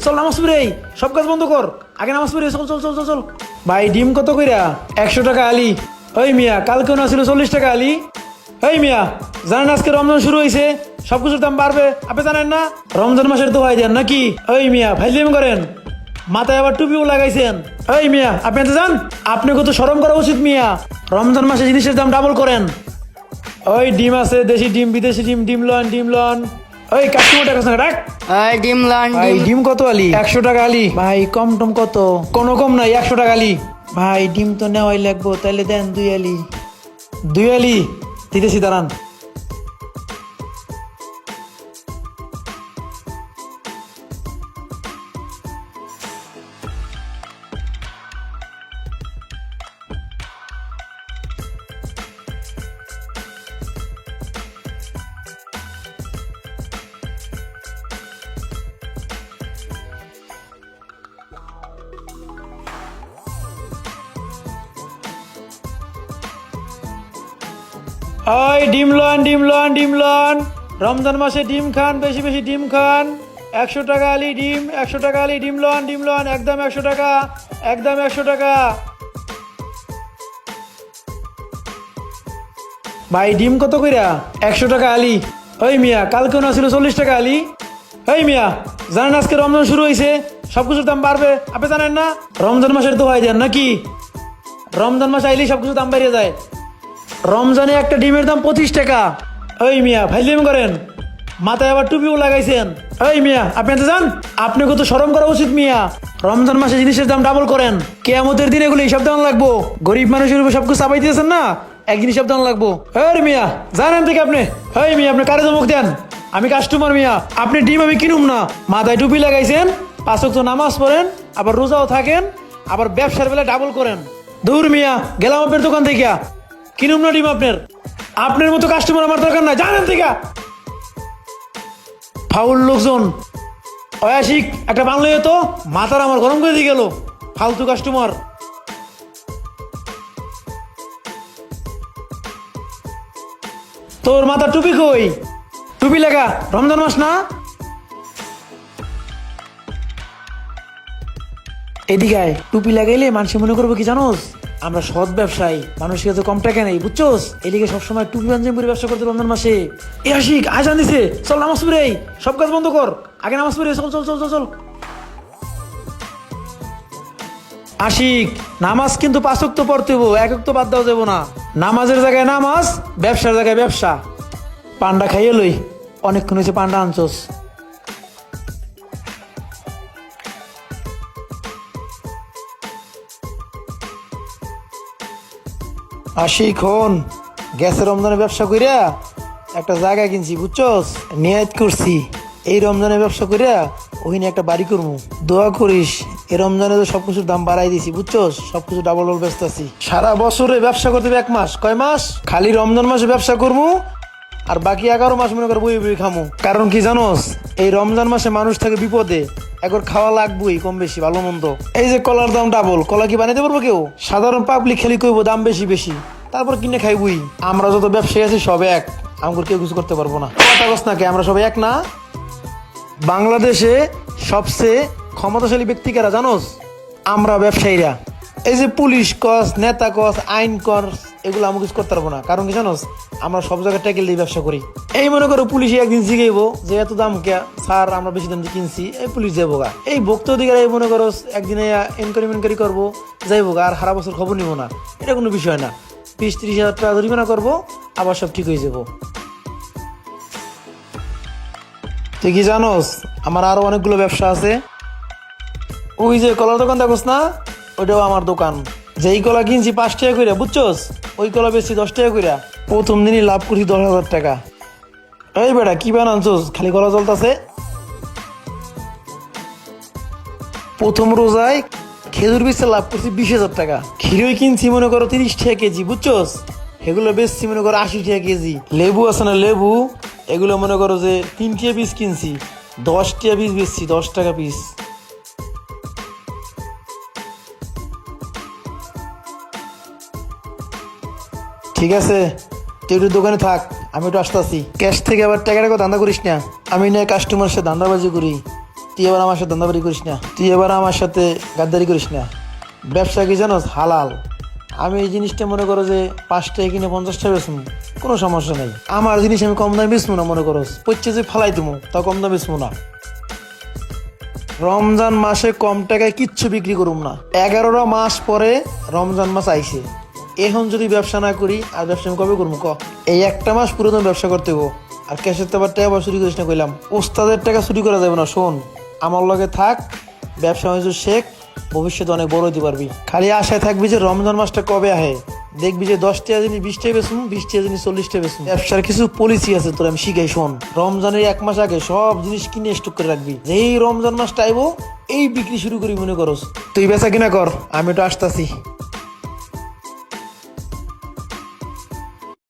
চল নামাজ পড়ে আই। সব কাজ বন্ধ কর, আগে নামাজ পড়ে চল চল চল চল চল। ভাই ডিম কত কইরা? 100 টাকা আলি। ওই মিয়া কালকে না ছিল 40 টাকা আলি। এই মিয়া জানেন আজকে রমজান শুরু হয়েছে, সবকিছুর দাম বাড়বে, আপনি জানেন না? রমজান মাসের দোহাই দেন নাকি? ওই মিয়া ফাইজলামি করেন, মাথায় আবার টুপিও লাগাইছেন। এই মিয়া আপনি তো জান, আপনাকে তো শরম করা উচিত মিয়া। রমজান মাসে জিনিসের দাম ডাবল করেন। ওই ডিম আছে, দেশি ডিম, বিদেশি ডিম, ডিম লন ডিম লন। ওই কাস্টমার টাকা সঙ্গে রাখ। ডিম লান ভাই ডিম কত আলি? 100 টাকা আলি। ভাই কম টম কত? কোনো কম নাই, 100 টাকা আলি। ভাই ডিম তো নেওয়াই লাগবো, তাহলে দেন 2 আলি। 2 আলি দিতেছি, দাঁড়ান। ওই ডিম লন ডিম লন ডিম লন। রমজান মাসে ডিম খান, বেশি বেশি ডিম খান। 100 টাকা আলি ডিম, 100 টাকা আলি। ডিম লন ডিম লন, একদম 100 টাকা, একদম 100 টাকা। ভাই ডিম কত কইরা? 100 টাকা আলি। ওই মিয়া কালকে না ছিল 40 টাকা আলি। এই মিয়া জানেন আজকে রমজান শুরু হয়েছে, সবকিছুর দাম বাড়বে, আপনি জানেন না? রমজান মাসের দোহাই দেন নাকি? রমজান মাস আইলেই সবকিছুর দাম বেড়ে যায়। রমজানে একটা ডিমের দাম 25 টাকা। ওই মিয়া ফাইজলামি করেন, মাথায় আবার টুপিও লাগাইছেন। এই মিয়া আপনি তো জান, আপনাকে তো শরম করা উচিত মিয়া। রমজান মাসে জিনিসের দাম ডাবল করেন, কিয়ামতের দিন এগুলো হিসাব দেওয়া লাগবো। গরিব মানুষের উপর সবকিছু চাপাই দিয়েছেন না, একদিন হিসাব দেওয়া লাগবো। এই মিয়া জানেন থেকে আপনি। এই মিয়া আপনি কারে ধমক দেন? আমি কাস্টমার মিয়া, আপনি ডিম আমি কিনুম না। মাথায় টুপি লাগাইছেন, 5 ওয়াক্ত নামাজ পড়েন, আবার রোজাও থাকেন, আবার ব্যবসার বেলা ডাবল করেন। দূর মিয়া, গেলাম আপনার দোকান থেকে, কিনুম না ডিম আপনার। আপনার মতো কাস্টমার আমার দরকার নাই, জানেন থেকে। ফাউল লোকজন অয়াসিক একটা বাংলা তো মাথার আমার গরম করে দিয়ে গেল। ফালতু কাস্টমার। তোর মাথা টুপি কই? টুপি লাগা, রমজান মাস না। এদিকে আয়, টুপি লাগাইলে মানুষ মনে করবো কি জানোস, আমরা সৎ ব্যবসায়ী, মানুষের কাছে কম টাকা নেই, বুঝছোস? এদিকে সবসময় টুপি পাঞ্জাবি পরে ব্যবসা করতে রমজান মাসে। এ আশিক আজান দিছে, চল নামাজ পড়ে আই। সব কাজ বন্ধ কর, আগে নামাজ পড়ে চল চল চল চল চল। আশিক নামাজ কিন্তু 5 ওয়াক্ত পড়তে হবো, 1 ওয়াক্ত বাদ দেওয়া যাবো না। নামাজের জায়গায় নামাজ, ব্যবসার জায়গায় ব্যবসা। পান্ডা খাইয়ে লই, অনেকক্ষণ হয়েছে পান্ডা আনছোস। আশিক হন, গ্যাসের রমজানে ব্যবসা কইরা একটা জায়গা কিনছি, বুঝছস? নিয়াত করছি এই রমজানে ব্যবসা কইরা ওইখানে একটা বাড়ি করবো। দোয়া করিস, এই রমজানে তো সবকিছুর দাম বাড়াই দিছি, বুঝছস? সবকিছু ডাবল ডাবল ব্যস্ত আছি। সারা বছরে ব্যবসা করতে হবে 1 মাস, কয় মাস? খালি রমজান মাসে ব্যবসা করবো, আর বাকি 11 মাস মনে করে বই বই খামু। কারণ কি জানোস, এই রমজান মাসে মানুষ থাকে বিপদে, একবার খাওয়া লাগবেই কম বেশি ভালো মন্দ। এই যে কলার দাম ডাবল, কলা কি বানাইতে পারবো কেউ? সাধারণ পাবলিক খালি কইবো দাম বেশি বেশি, তারপর কিনে খাইবই। আমরা যত ব্যবসায়ী আছি সব এক, আমাকে কেউ কিছু করতে পারবো না। কথা কস নাকি, আমরা সবাই এক না? বাংলাদেশে সবচেয়ে ক্ষমতাশালী ব্যক্তি কারা জানোস? আমরা ব্যবসায়ীরা। এই যে পুলিশ কস, নেতা কস, আইন কস, এগুলো আমি কিছু করতে পারবো না। কারণ কি জানোস, আমরা সব জায়গায় ট্যাকেল দিয়ে ব্যবসা করি। এই মনে করো পুলিশে একদিন জিগাইবো যে এত দাম কে স্যার, আমরা বেশি দাম দিয়ে কিনছি, এই পুলিশ যাবো গা। এই ভক্ত অধিকার এই মনে করো একদিনে এনকোয়ারি করবো, যাইবো গা, আর সারা বছর খবর নিবো না। এটা কোনো বিষয় না। 20-30 হাজার টাকা জরিমানা করবো, আবার সব ঠিক হয়ে যাবো। তুই কি জানোস, আমার আরো অনেকগুলো ব্যবসা আছে। ওই যে কলার দোকান দেখোস না, ওইটাও আমার দোকান। যেই কলা কিনছি 5 টাকা করে, বুঝছোস? ওই কলা বেশি 10 টাকা করে। প্রথম দিনই লাভ করছি 10,000 টাকা। এই বেটা কি বানানছোস, খালি কলা চলতেছে। প্রথম রোজায় খেজুর বেচে লাভ করছি 20,000 টাকা। ক্ষীরই কিনছি মনে করো 30 টাকা কেজি, বুঝছোস? এগুলো বেচছি মনে করো 80 টাকা কেজি। লেবু আছে না লেবু, এগুলো মনে করো যে 3 টাকা পিস কিনছি, 10 টাকা পিস বেচছি, 10 টাকা পিস। ঠিক আছে, তুই একটু দোকানে থাক, আমি একটু আসতেছি। ক্যাশ থেকে আবার টাকা ধান্দা করিস না, আমি না কাস্টমার সাথে ধান্দাবাজি করি। তুই এবার আমার সাথে ধান্দাবাড়ি করিস না, তুই এবার আমার সাথে গাদ্দারি করিস না। ব্যবসা কি জানোস? হালাল। আমি এই জিনিসটা মনে করো যে 5 টাকা কিনে 50 টাকা বেচবো, কোনো সমস্যা নেই। আমার জিনিস আমি কম দামে বেচবো না, মনে করো পচ্ছে যে ফালাই দেবো তা কম দামে বেচবো না। রমজান মাসে কম টাকায় কিচ্ছু বিক্রি করুম না। 11টা মাস পরে রমজান মাস আইছে, এখন যদি ব্যবসা না করি আর ব্যবসা আমি কবে করবো ক? এই একটা মাস পুরো তুমি ব্যবসা করতে গো। আর ক্যাশের তো আবার টাকা চুরি করিস না কইলাম। ওস্তাদের টাকা চুরি করা যাবে না। শোন, আমার লগে থাক, ব্যবসা বাণিজ্য শেখ, ভবিষ্যতে অনেক বড় হতে পারবি। খালি আশায় থাকবি যে রমজান মাসটা কবে আহে, দেখবি যে 10 টাকা জিনিস 20 টাকা বেচুম, 20 টাকা জিনিস 40 টাকা বেচুম। ব্যবসার কিছু পলিসি আছে তোর আমি শিখাই। শোন, রমজানের 1 মাস আগে সব জিনিস কিনে স্টক করে রাখবি, যেই রমজান মাসটা আইবো এই বিক্রি শুরু করি মনে করস। তুই বেচা কিনা কর, আমি তো আসতাছি।